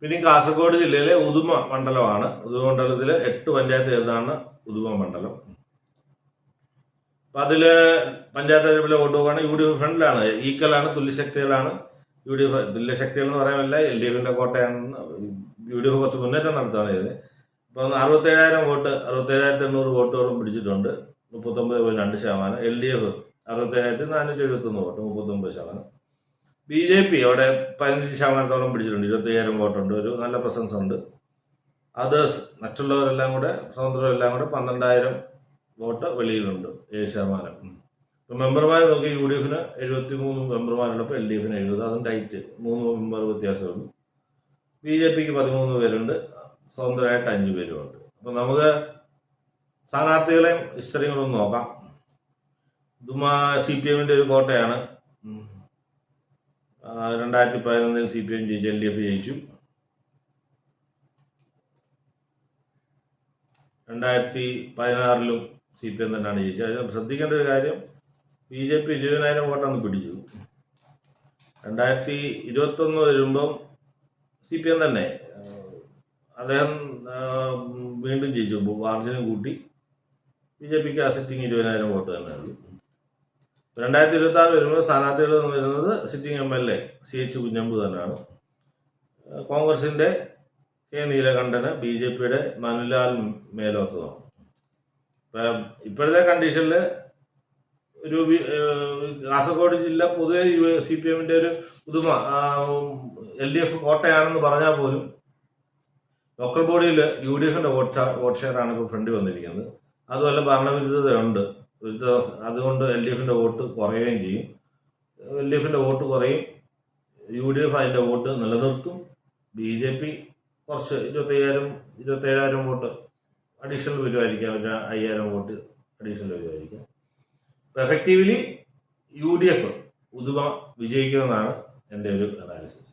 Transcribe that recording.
പിന്നെ കാസർഗോഡ് ജില്ലയിലെ ഉദുമ മണ്ഡലമാണ്. ഉദുമ മണ്ഡലത്തിലെ 8 പഞ്ചായത്ത് ചേർന്നാണ് ഉദുമ മണ്ഡലം. അപ്പൊ അതില് പഞ്ചായത്ത് തെരഞ്ഞെടുപ്പിലെ വോട്ട് നോക്കുകയാണ് UDF ഫ്രണ്ടിലാണ്, ഈക്വലാണ്, തുല്യശക്തികളാണ്. UDF തുല്യശക്തികൾ എന്ന് പറയാനില്ല, LDFന്റെ കോട്ടയാണെന്ന്. UDF കുറച്ച് മുന്നേറ്റം നടത്തുകയാണ് ചെയ്തത്. ഇപ്പൊ 67,000 വോട്ട്, 67,800 വോട്ടുകളും പിടിച്ചിട്ടുണ്ട്, 39.2%. LDF 67,471 vote, 39%. BJP അവിടെ 15% പിടിച്ചിട്ടുണ്ട്, 25,000 വോട്ടുണ്ട്, ഒരു നല്ല പ്രസൻസ് ഉണ്ട്. അതേഴ്സ് മറ്റുള്ളവരെല്ലാം കൂടെ, സ്വതന്ത്രരെല്ലാം കൂടെ 12,000 വോട്ട് വെളിയിലുണ്ട്, 7%. ഇപ്പൊ മെമ്പർമാർ നോക്കി UDFന് 73 മെമ്പർമാരുള്ളപ്പോൾ LDFന് 70, അതും ടൈറ്റ്, 3 മെമ്പർ വ്യത്യാസമുണ്ട്. BJPക്ക് 13 പേരുണ്ട്, സ്വതന്ത്രമായിട്ട് 5 പേരുമുണ്ട്. അപ്പൊ നമുക്ക് സ്ഥാനാർത്ഥികളെയും ഹിസ്റ്ററികളൊന്നും നോക്കാം. ഉദുമ CPMന്റെ ഒരു കോട്ടയാണ്. 2011 CPM ജയിച്ചു, LDF ജയിച്ചു. 2016 CPM തന്നെയാണ് ജയിച്ചത്. അതിന് ശ്രദ്ധിക്കേണ്ട ഒരു കാര്യം, BJP 20,000 വോട്ടാണ് പിടിച്ചു. 2021 വരുമ്പം CPM തന്നെ അദ്ദേഹം വീണ്ടും ജയിച്ചു, മാർജിനും കൂട്ടി. BJPക്ക് സിറ്റിംഗ് 20,000 വോട്ട് തന്നെ ഉള്ളൂ. 2026 വരുമ്പോൾ സ്ഥാനാർത്ഥികൾ വരുന്നത് സിറ്റിംഗ് MLA CH കുഞ്ഞമ്പു തന്നെയാണ്. കോൺഗ്രസിന്റെ K നീലകണ്ഠന്, BJPയുടെ മനുലാൽ മേലോത്തതാണ്. ഇപ്പോഴത്തെ കണ്ടീഷനിൽ ഒരു കാസർഗോഡ് ജില്ല പൊതുവെ CPMന്റെ ഒരു ഉദുമ LDF കോട്ടയാണെന്ന് പറഞ്ഞാൽ പോലും ലോക്കൽ ബോഡിയിൽ UDFന്റെ വോട്ട് ഷെയറാണ് ഇപ്പോൾ ഫ്രണ്ട് വന്നിരിക്കുന്നത്. അതുപോലെ ഭരണവിരുദ്ധതയുണ്ട്. അതുകൊണ്ട് LDFന്റെ വോട്ട് കുറയുകയും ചെയ്യും. LDFന്റെ വോട്ട് കുറയും, UDF അതിന്റെ വോട്ട് നിലനിർത്തും. BJP കുറച്ച് 27,000 വോട്ട് അഡീഷണൽ വരുമായിരിക്കാം, 5,000 വോട്ട് അഡീഷണൽ വരുമായിരിക്കാം. എഫക്റ്റീവ്ലി UDF ഉദുമ വിജയിക്കുമെന്നാണ് എൻ്റെ ഒരു അനാലിസിസ്.